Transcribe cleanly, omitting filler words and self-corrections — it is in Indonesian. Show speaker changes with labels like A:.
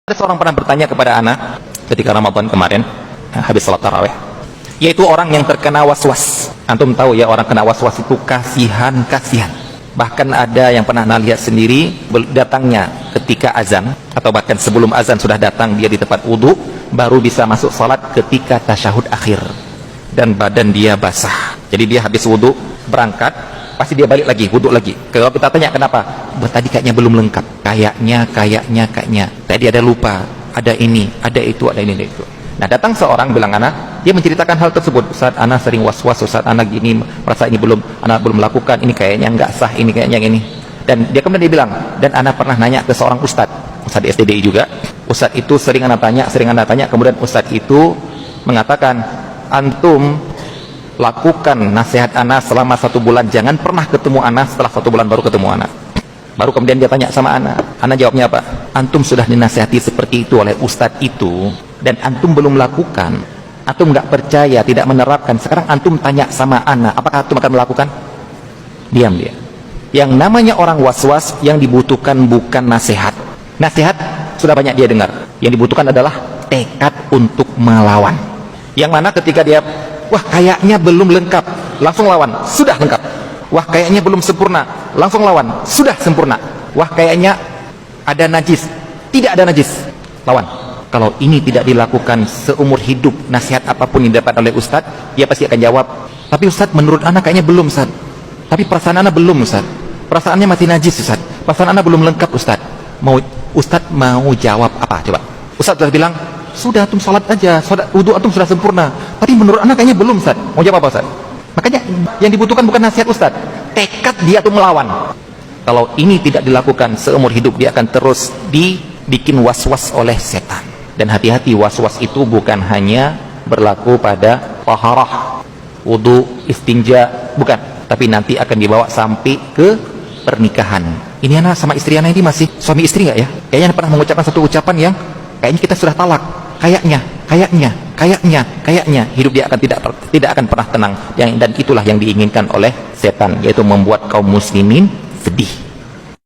A: Ada seorang pernah bertanya kepada anak ketika Ramadan kemarin, habis salat tarawih, yaitu orang yang terkena waswas. Antum tahu ya, orang kena waswas itu kasihan. Bahkan ada yang pernah lihat sendiri, datangnya ketika azan atau bahkan sebelum azan sudah datang dia di tempat wudhu, baru bisa masuk salat ketika tasyahud akhir dan badan dia basah. Jadi dia habis wudhu berangkat, pasti dia balik lagi, wudhu lagi. Kalau kita tanya kenapa, tadi kayaknya belum lengkap, kayaknya tadi ada lupa, ada ini, ada itu, ada ini, ada itu. Nah, datang seorang bilang anak, dia menceritakan hal tersebut. Ustaz, anak sering was-was, Ustaz, anak gini, merasa ini anak belum melakukan, ini kayaknya nggak sah, ini kayaknya ini. Dan dia kemudian dia bilang, dan anak pernah nanya ke seorang ustaz di STDI juga. Ustaz itu sering anak tanya, kemudian ustaz itu mengatakan, antum lakukan nasihat anak selama 1 bulan, jangan pernah ketemu anak setelah 1 bulan baru ketemu anak. Baru kemudian dia tanya sama anak jawabnya apa? Antum sudah dinasihati seperti itu oleh ustadz itu, dan antum belum lakukan, antum nggak percaya, tidak menerapkan. Sekarang antum tanya sama anak, apakah antum akan melakukan? Diam dia. Yang namanya orang was-was, yang dibutuhkan bukan nasihat. Nasihat sudah banyak dia dengar. Yang dibutuhkan adalah tekad untuk melawan. Yang mana ketika dia, wah kayaknya belum lengkap, langsung lawan, sudah lengkap. Wah kayaknya belum sempurna, langsung lawan, sudah sempurna. Wah kayaknya ada najis, tidak ada najis, lawan. Kalau ini tidak dilakukan seumur hidup, nasihat apapun yang didapat oleh ustadz, dia pasti akan jawab, tapi ustadz menurut anak kayaknya belum ustadz, tapi perasaan anak belum ustadz, perasaannya masih najis ustadz, perasaan anak belum lengkap ustadz. Ustadz mau jawab apa coba? Ustadz sudah bilang, sudah antum salat aja, wudu antum sudah sempurna, tapi menurut anak kayaknya belum ustadz. Mau jawab apa ustadz? Makanya yang dibutuhkan bukan nasihat ustadz, tekad dia tuh melawan. Kalau ini tidak dilakukan seumur hidup, dia akan terus dibikin was-was oleh setan. Dan hati-hati, was-was itu bukan hanya berlaku pada taharah, wudu, istinja, bukan, tapi nanti akan dibawa sampai ke pernikahan. Ini anak sama istri anak ini masih suami istri nggak ya? Kayaknya pernah mengucapkan satu ucapan yang kayaknya kita sudah talak, kayaknya hidup dia akan tidak akan pernah tenang. Dan itulah yang diinginkan oleh setan, yaitu membuat kaum muslimin sedih.